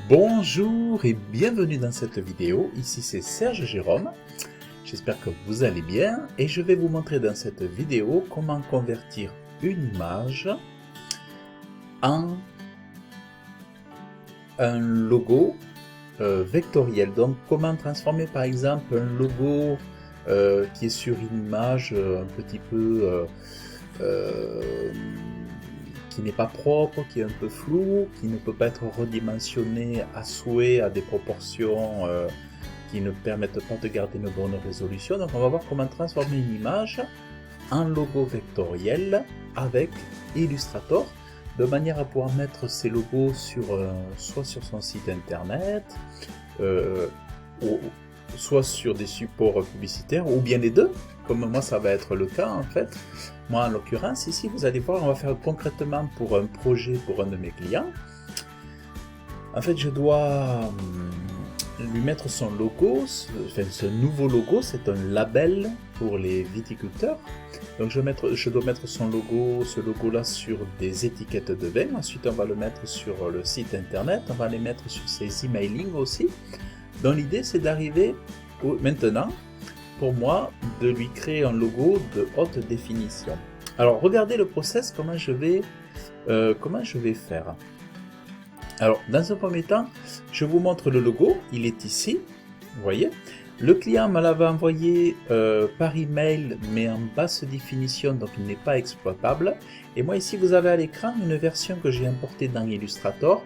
Bonjour et bienvenue dans cette vidéo, ici c'est Serge Jérôme, j'espère que vous allez bien et je vais vous montrer dans cette vidéo comment convertir une image en un logo vectoriel. Donc comment transformer par exemple un logo qui est sur une image un petit peu qui n'est pas propre, qui est un peu flou, qui ne peut pas être redimensionné à souhait à des proportions qui ne permettent pas de garder une bonne résolution. Donc on va voir comment transformer une image en logo vectoriel avec Illustrator, de manière à pouvoir mettre ces logos sur, soit sur son site internet, soit sur des supports publicitaires, ou bien les deux, comme moi ça va être le cas en fait. Moi en l'occurrence ici vous allez voir, on va faire concrètement pour un projet pour un de mes clients. En fait je dois lui mettre son logo, enfin ce nouveau logo, c'est un label pour les viticulteurs. Donc je dois mettre son logo, ce logo là sur des étiquettes de vin. Ensuite on va le mettre sur le site internet, on va les mettre sur ses emailing aussi. Donc l'idée c'est d'arriver maintenant pour moi de lui créer un logo de haute définition. Alors regardez le process, comment je vais faire. Alors dans un premier temps je vous montre le logo, il est ici, vous voyez. Le client me l'avait envoyé par email mais en basse définition, donc il n'est pas exploitable. Et moi ici vous avez à l'écran une version que j'ai importée dans Illustrator,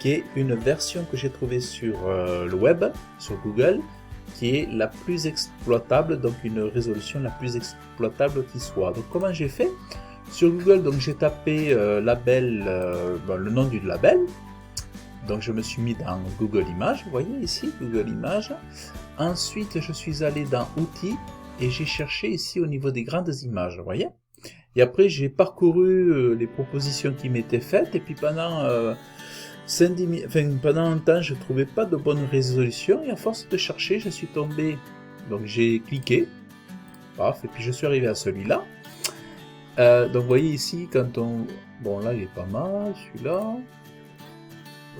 qui est une version que j'ai trouvée sur le web, sur Google, qui est la plus exploitable, donc une résolution la plus exploitable qui soit. Donc comment j'ai fait? Sur Google, donc j'ai tapé label, le nom du label. Donc je me suis mis dans Google Images, vous voyez ici, Google Images. Ensuite je suis allé dans Outils et j'ai cherché ici au niveau des grandes images, vous voyez. Et après j'ai parcouru les propositions qui m'étaient faites, et puis pendant pendant un temps je ne trouvais pas de bonne résolution, et à force de chercher je suis tombé, donc j'ai cliqué, paf, et puis je suis arrivé à celui-là. Donc vous voyez ici, quand on... Bon là il est pas mal celui-là.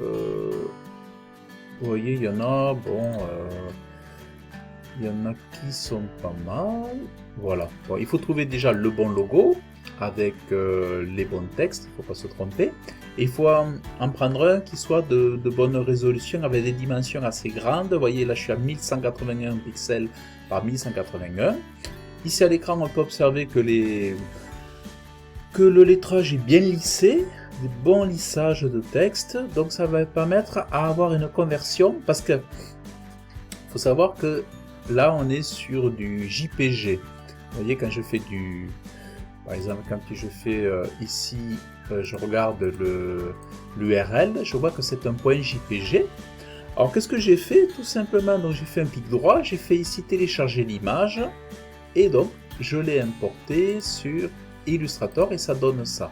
Vous voyez, il y en a, bon, il y en a qui sont pas mal. Voilà. Bon, il faut trouver déjà le bon logo avec les bons textes, il ne faut pas se tromper. Et il faut en prendre un qui soit de bonne résolution, avec des dimensions assez grandes. Vous voyez, là je suis à 1181 pixels par 1181. Ici à l'écran, on peut observer que le lettrage est bien lissé, des bons lissages de texte, donc ça va permettre à avoir une conversion, parce que faut savoir que là on est sur du JPG. Vous voyez, quand je fais par exemple quand je fais ici, je regarde l'URL, je vois que c'est un point JPG. Alors qu'est-ce que j'ai fait? Tout simplement, donc j'ai fait un clic droit, j'ai fait ici télécharger l'image, et donc je l'ai importé sur Illustrator et ça donne ça.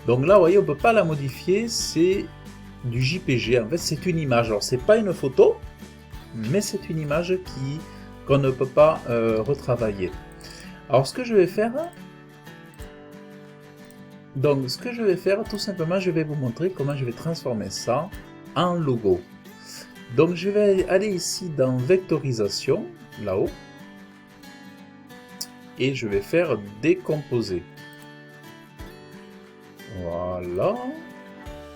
Donc là, vous voyez, on ne peut pas la modifier, c'est du JPG. En fait, c'est une image. Alors, c'est pas une photo, mais c'est une image qu'on ne peut pas retravailler. Alors, ce que je vais faire, tout simplement, je vais vous montrer comment je vais transformer ça en logo. Donc, je vais aller ici dans Vectorisation, là-haut, et je vais faire Décomposer. Voilà.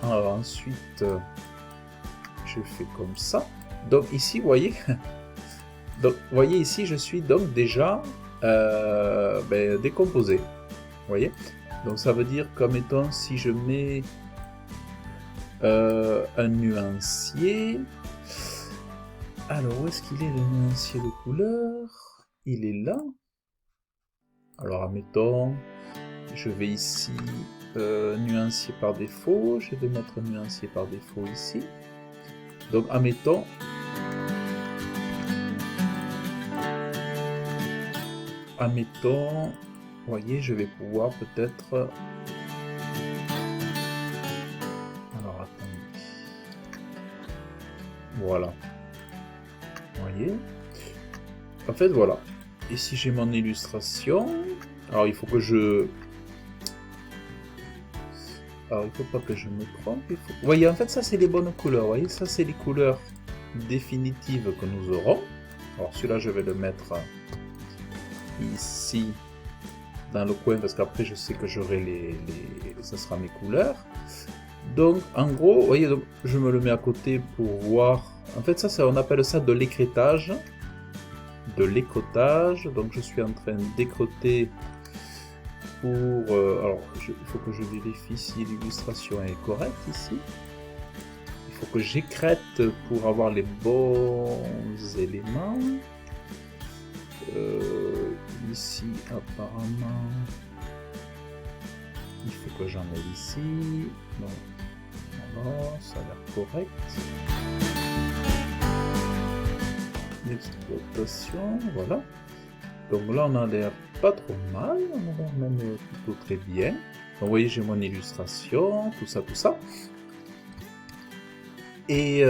Alors ensuite, je fais comme ça. Donc ici, vous voyez, donc vous voyez ici, je suis donc déjà décomposé. Vous voyez. Donc ça veut dire, comme étant, si je mets un nuancier. Alors où est-ce qu'il est le nuancier de couleur? Il est là. Alors admettons, je vais ici. Nuancier par défaut, je vais mettre nuancier par défaut ici. Donc admettons, vous voyez, je vais pouvoir peut-être, alors attendez, voilà, vous voyez, en fait voilà, ici j'ai mon illustration. Alors il faut que je Alors, il faut pas que je me trompe. Vous voyez, en fait, ça, c'est les bonnes couleurs. Vous voyez, ça, c'est les couleurs définitives que nous aurons. Alors, celui-là, je vais le mettre ici, dans le coin, parce qu'après, je sais que j'aurai ça sera mes couleurs. Donc, en gros, vous voyez, donc, je me le mets à côté pour voir. En fait, ça, on appelle ça de l'écrêtage. De l'écrotage. Donc, je suis en train d'écroter pour... alors, il faut que je vérifie si l'illustration est correcte ici. Il faut que j'écrète pour avoir les bons éléments. Ici, apparemment, il faut que j'en ai ici. Donc, alors, ça a l'air correct. L'exploitation, voilà. Donc là, on a l'air pas trop mal, on a l'air même plutôt très bien. Donc, vous voyez, j'ai mon illustration, tout ça, tout ça. Et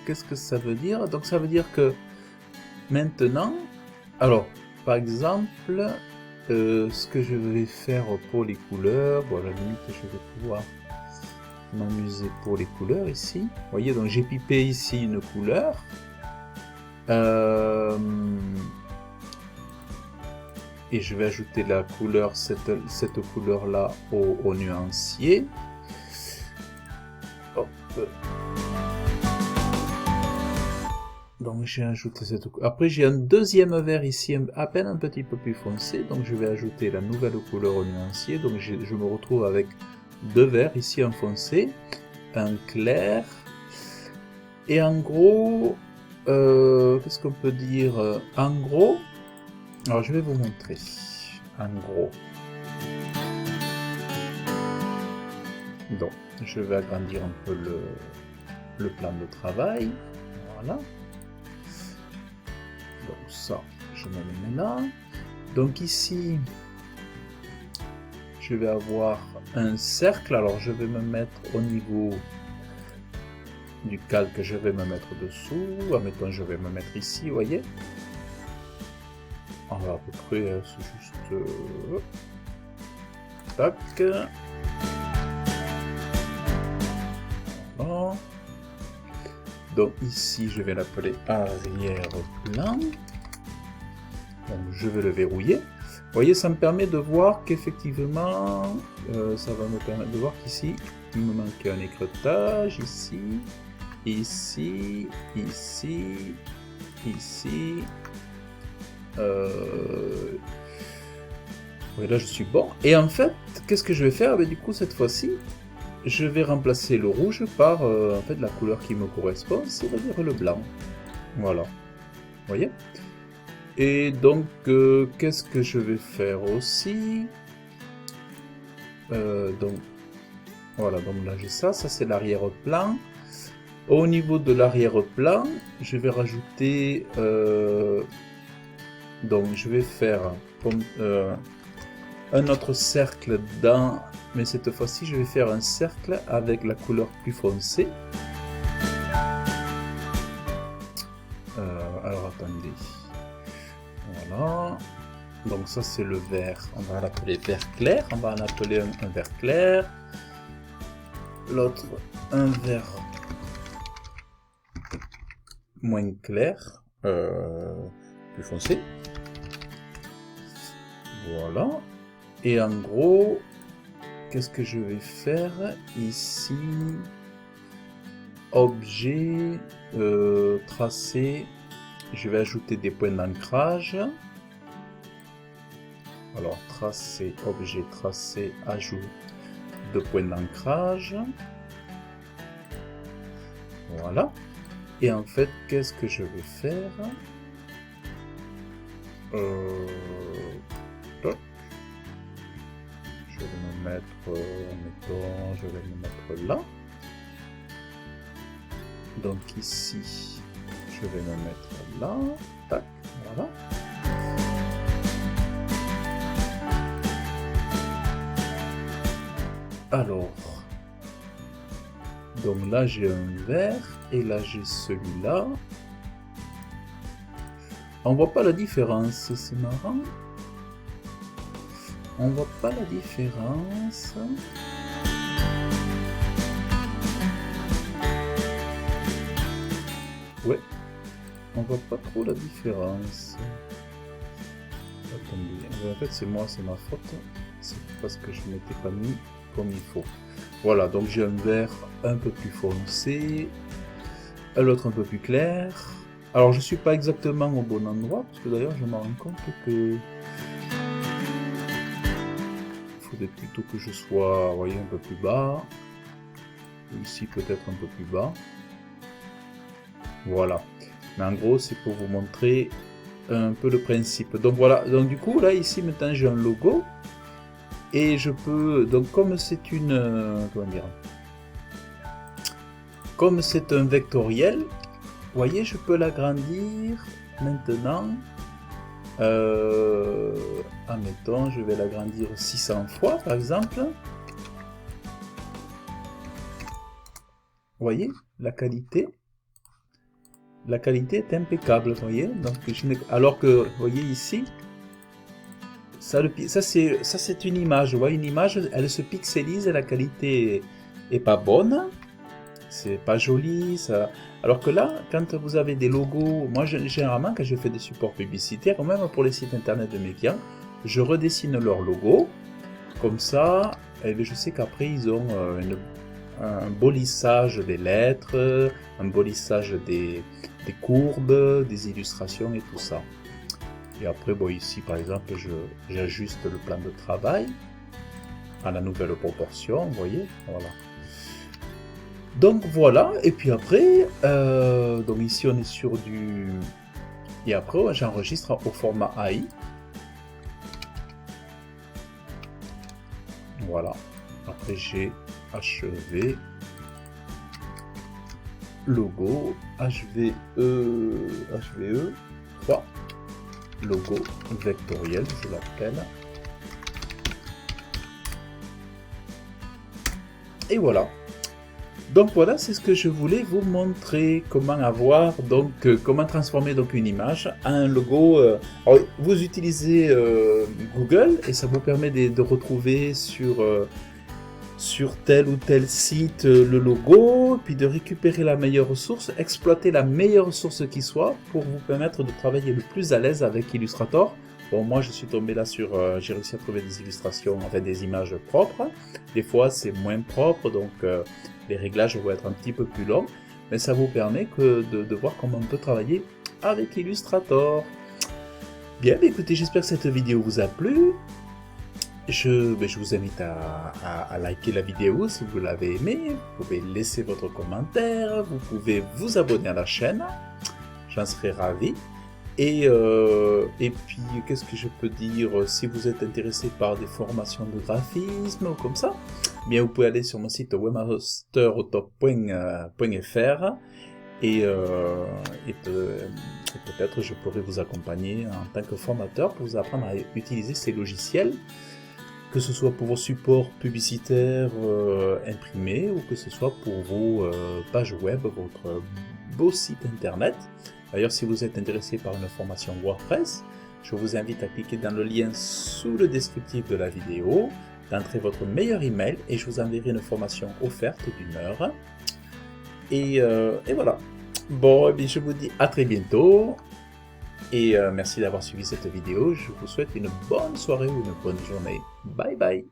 qu'est-ce que ça veut dire? Donc, ça veut dire que maintenant, alors, par exemple, ce que je vais faire pour les couleurs, bon, à la limite, je vais pouvoir m'amuser pour les couleurs ici. Vous voyez, donc j'ai pipé ici une couleur. Et je vais ajouter la couleur, cette couleur là au nuancier. Hop. Donc j'ai ajouté cette couleur. Après j'ai un deuxième vert ici, à peine un petit peu plus foncé. Donc je vais ajouter la nouvelle couleur au nuancier. Donc je me retrouve avec deux verts ici, un foncé, un clair. Et en gros, qu'est-ce qu'on peut dire? En gros, alors je vais vous montrer. En gros. Donc, je vais agrandir un peu le plan de travail. Voilà. Donc ça, je me le mets là. Donc ici, je vais avoir un cercle. Alors je vais me mettre au niveau du calque, je vais me mettre dessous. Admettons, je vais me mettre ici, vous voyez. On va à peu près, c'est juste... tac. Voilà. Donc ici, je vais l'appeler arrière-plan. Donc je vais le verrouiller. Vous voyez, ça me permet de voir qu'effectivement, ça va me permettre de voir qu'ici, il me manquait un écrêtage, ici, ici, ici, ici. Oui, là je suis bon. Et en fait, qu'est-ce que je vais faire? Du coup, cette fois-ci, je vais remplacer le rouge par en fait, la couleur qui me correspond, c'est-à-dire le blanc. Voilà. Vous voyez? Et donc, qu'est-ce que je vais faire aussi? Donc, voilà, donc là j'ai ça, c'est l'arrière-plan. Au niveau de l'arrière-plan, je vais rajouter... donc je vais faire un autre cercle dans... Mais cette fois-ci, je vais faire un cercle avec la couleur plus foncée. Alors attendez. Voilà. Donc ça c'est le vert. On va l'appeler vert clair. On va en appeler un vert clair. L'autre un vert moins clair. Plus foncé. Voilà. Et en gros, qu'est-ce que je vais faire ici? Objet, tracé. Je vais ajouter des points d'ancrage. Alors, tracé, objet, tracé, ajout de points d'ancrage. Voilà. Et en fait, qu'est-ce que je vais faire? Je vais me mettre, mettons, je vais me mettre là. Donc ici, je vais me mettre là. Tac, voilà. Alors, donc là j'ai un vert et là j'ai celui-là. On voit pas la différence, c'est marrant. On voit pas la différence. voit pas trop la différence. Attendez, en fait c'est moi, c'est ma faute. C'est parce que je ne m'étais pas mis comme il faut. Voilà, donc j'ai un vert un peu plus foncé, l'autre un peu plus clair. Alors je suis pas exactement au bon endroit, parce que d'ailleurs je me rends compte que il faudrait plutôt que je sois, vous voyez, un peu plus bas. Ici peut-être un peu plus bas. Voilà. Mais en gros c'est pour vous montrer un peu le principe. Donc voilà, donc du coup là ici maintenant j'ai un logo. Et je peux, donc comme c'est une, comment dire, comme c'est un vectoriel, vous voyez, je peux l'agrandir maintenant. Admettons, je vais l'agrandir 600 fois par exemple. Vous voyez, la qualité est impeccable, vous voyez. Donc, alors que, vous voyez ici, ça c'est une image, vous voyez, une image, elle se pixelise et la qualité est pas bonne, c'est pas joli, ça. Alors que là, quand vous avez des logos, moi généralement quand je fais des supports publicitaires, ou même pour les sites internet de mes clients, je redessine leur logo, comme ça, eh bien, je sais qu'après ils ont un beau lissage des lettres, un beau lissage des courbes, des illustrations et tout ça. Et après, bon, ici par exemple, j'ajuste le plan de travail à la nouvelle proportion, vous voyez, voilà. Donc voilà, et puis après, donc ici on est sur du... Et après, j'enregistre au format AI. Voilà, après j'ai HV, logo, HVE 3. Logo vectoriel, je l'appelle. Et voilà. Donc voilà, c'est ce que je voulais vous montrer, comment avoir, donc comment transformer donc une image en un logo. Alors, vous utilisez Google et ça vous permet de retrouver sur tel ou tel site le logo, puis de récupérer la meilleure source, exploiter la meilleure source qui soit pour vous permettre de travailler le plus à l'aise avec Illustrator. Bon, moi je suis tombé là sur, j'ai réussi à trouver des illustrations, enfin des images propres. Des fois c'est moins propre, donc les réglages vont être un petit peu plus longs, mais ça vous permet de voir comment on peut travailler avec Illustrator. Bien, écoutez, j'espère que cette vidéo vous a plu. Je vous invite à liker la vidéo si vous l'avez aimé, vous pouvez laisser votre commentaire, vous pouvez vous abonner à la chaîne, j'en serai ravi. Et puis, qu'est-ce que je peux dire, si vous êtes intéressé par des formations de graphisme ou comme ça, bien vous pouvez aller sur mon site webmasterauto.fr et peut-être je pourrai vous accompagner en tant que formateur pour vous apprendre à utiliser ces logiciels, que ce soit pour vos supports publicitaires imprimés ou que ce soit pour vos pages web, votre beau site internet. D'ailleurs, si vous êtes intéressé par une formation WordPress, je vous invite à cliquer dans le lien sous le descriptif de la vidéo, d'entrer votre meilleur email et je vous enverrai une formation offerte d'1 heure. Et voilà. Bon, et bien, je vous dis à très bientôt. Et merci d'avoir suivi cette vidéo. Je vous souhaite une bonne soirée ou une bonne journée. Bye bye.